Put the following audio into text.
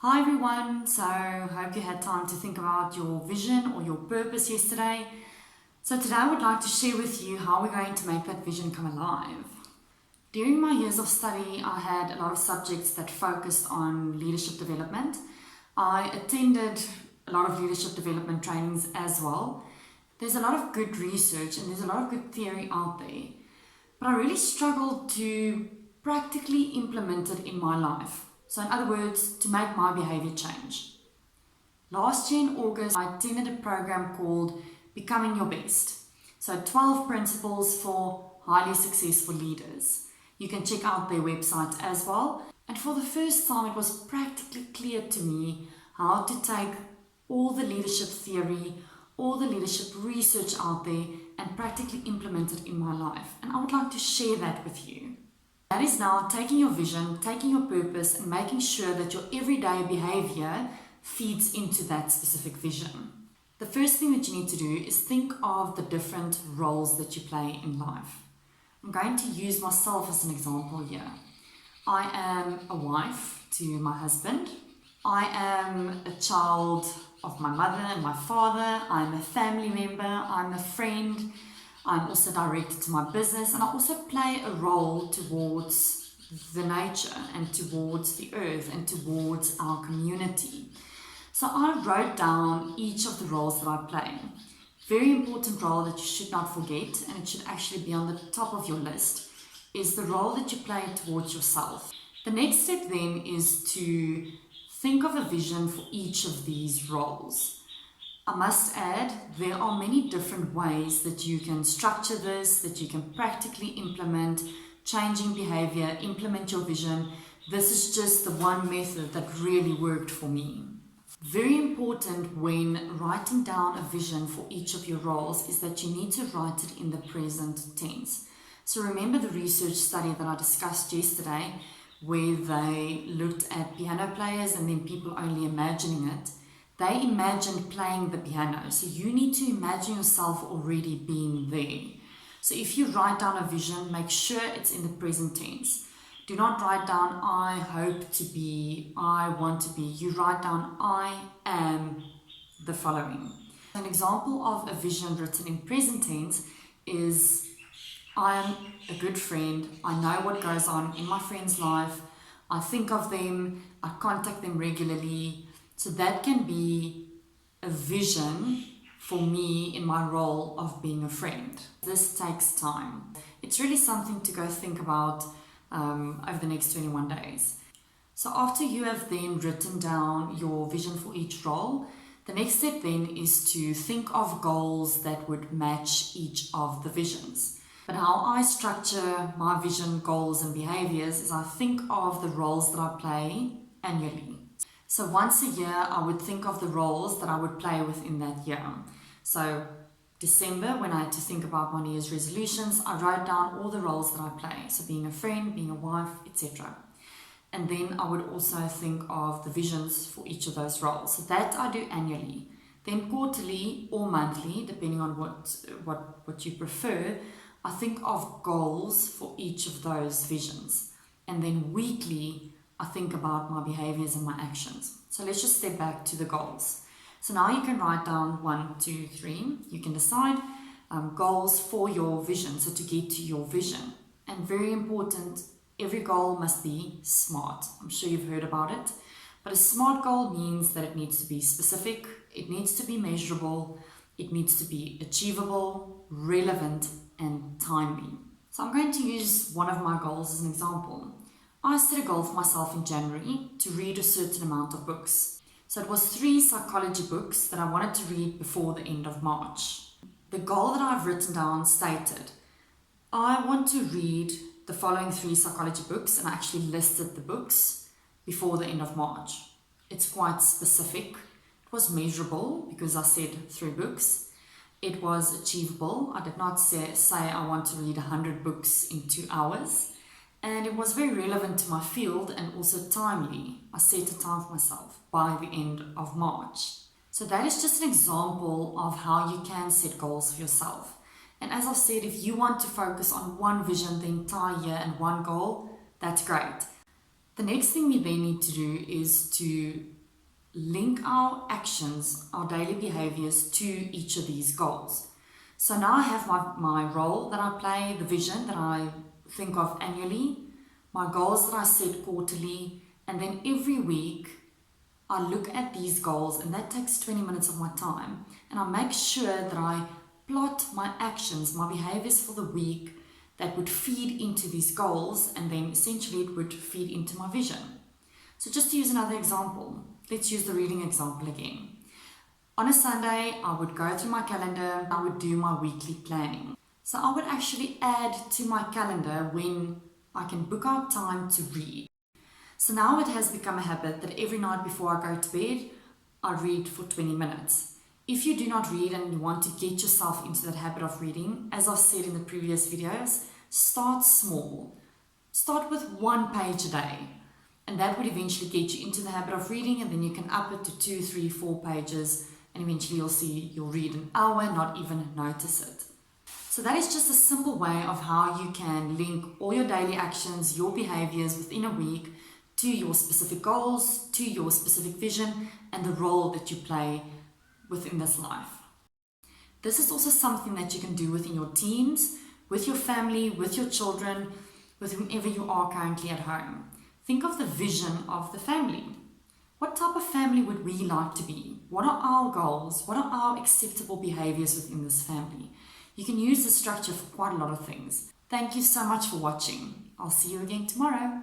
Hi everyone, so hope you had time to think about your vision or your purpose yesterday. So today I would like to share with you how we're going to make that vision come alive. During my years of study, I had a lot of subjects that focused on leadership development. I attended a lot of leadership development trainings as well. There's a lot of good research and there's a lot of good theory out there, but I really struggled to practically implement it in my life. So in other words, to make my behavior change. Last year in August, I attended a program called Becoming Your Best. So 12 principles for highly successful leaders. You can check out their website as well. And for the first time, it was practically clear to me how to take all the leadership theory, all the leadership research out there and practically implement it in my life. And I would like to share that with you. That is now taking your vision, taking your purpose and making sure that your everyday behavior feeds into that specific vision. The first thing that you need to do is think of the different roles that you play in life. I'm going to use myself as an example here. I am a wife to my husband. I am a child of my mother and my father. I'm a family member. I'm a friend. I'm also directed to my business, and I also play a role towards the nature and towards the earth and towards our community. So I wrote down each of the roles that I play. Very important role that you should not forget, and it should actually be on the top of your list, is the role that you play towards yourself. The next step then is to think of a vision for each of these roles. I must add, there are many different ways that you can structure this, that you can practically implement changing behavior, implement your vision. This is just the one method that really worked for me. Very important when writing down a vision for each of your roles is that you need to write it in the present tense. So remember the research study that I discussed yesterday where they looked at piano players and then people only imagining it. They imagined playing the piano, so you need to imagine yourself already being there. So if you write down a vision, make sure it's in the present tense. Do not write down, I hope to be, I want to be. You write down, I am the following. An example of a vision written in present tense is, I am a good friend. I know what goes on in my friend's life. I think of them. I contact them regularly. So that can be a vision for me in my role of being a friend. This takes time. It's really something to go think about over the next 21 days. So after you have then written down your vision for each role, the next step then is to think of goals that would match each of the visions. But how I structure my vision, goals and behaviors is I think of the roles that I play annually. So once a year, I would think of the roles that I would play within that year. So December, when I had to think about my New Year's resolutions, I wrote down all the roles that I play. So being a friend, being a wife, etc. And then I would also think of the visions for each of those roles. So that I do annually. Then quarterly or monthly, depending on what you prefer, I think of goals for each of those visions. And then weekly, I think about my behaviors and my actions. So let's just step back to the goals. So now you can write down 1, 2, 3. You can decide goals for your vision, so to get to your vision. And very important, every goal must be SMART. I'm sure you've heard about it. But a SMART goal means that it needs to be specific, it needs to be measurable, it needs to be achievable, relevant, and timely. So I'm going to use one of my goals as an example. I set a goal for myself in January to read a certain amount of books. So it was 3 psychology books that I wanted to read before the end of March. The goal that I've written down stated, I want to read the following 3 psychology books, and I actually listed the books before the end of March. It's quite specific. It was measurable because I said 3 books. It was achievable. I did not say I want to read 100 books in 2 hours. And it was very relevant to my field and also timely. I set a time for myself by the end of March. So that is just an example of how you can set goals for yourself. And as I've said, if you want to focus on one vision the entire year and one goal, that's great. The next thing we then need to do is to link our actions, our daily behaviors to each of these goals. So now I have my role that I play, the vision that I think of annually, my goals that I set quarterly, and then every week I look at these goals, and that takes 20 minutes of my time, and I make sure that I plot my actions, my behaviors for the week that would feed into these goals, and then essentially it would feed into my vision. So just to use another example, let's use the reading example again. On a Sunday, I would go through my calendar, I would do my weekly planning. So I would actually add to my calendar when I can book out time to read. So now it has become a habit that every night before I go to bed, I read for 20 minutes. If you do not read and you want to get yourself into that habit of reading, as I've said in the previous videos, start small. Start with 1 page a day, and that would eventually get you into the habit of reading, and then you can up it to 2, 3, 4 pages, and eventually you'll read an hour and not even notice it. So that is just a simple way of how you can link all your daily actions, your behaviors within a week to your specific goals, to your specific vision, and the role that you play within this life. This is also something that you can do within your teams, with your family, with your children, with whomever you are currently at home. Think of the vision of the family. What type of family would we like to be? What are our goals? What are our acceptable behaviors within this family? You can use the structure for quite a lot of things. Thank you so much for watching. I'll see you again tomorrow.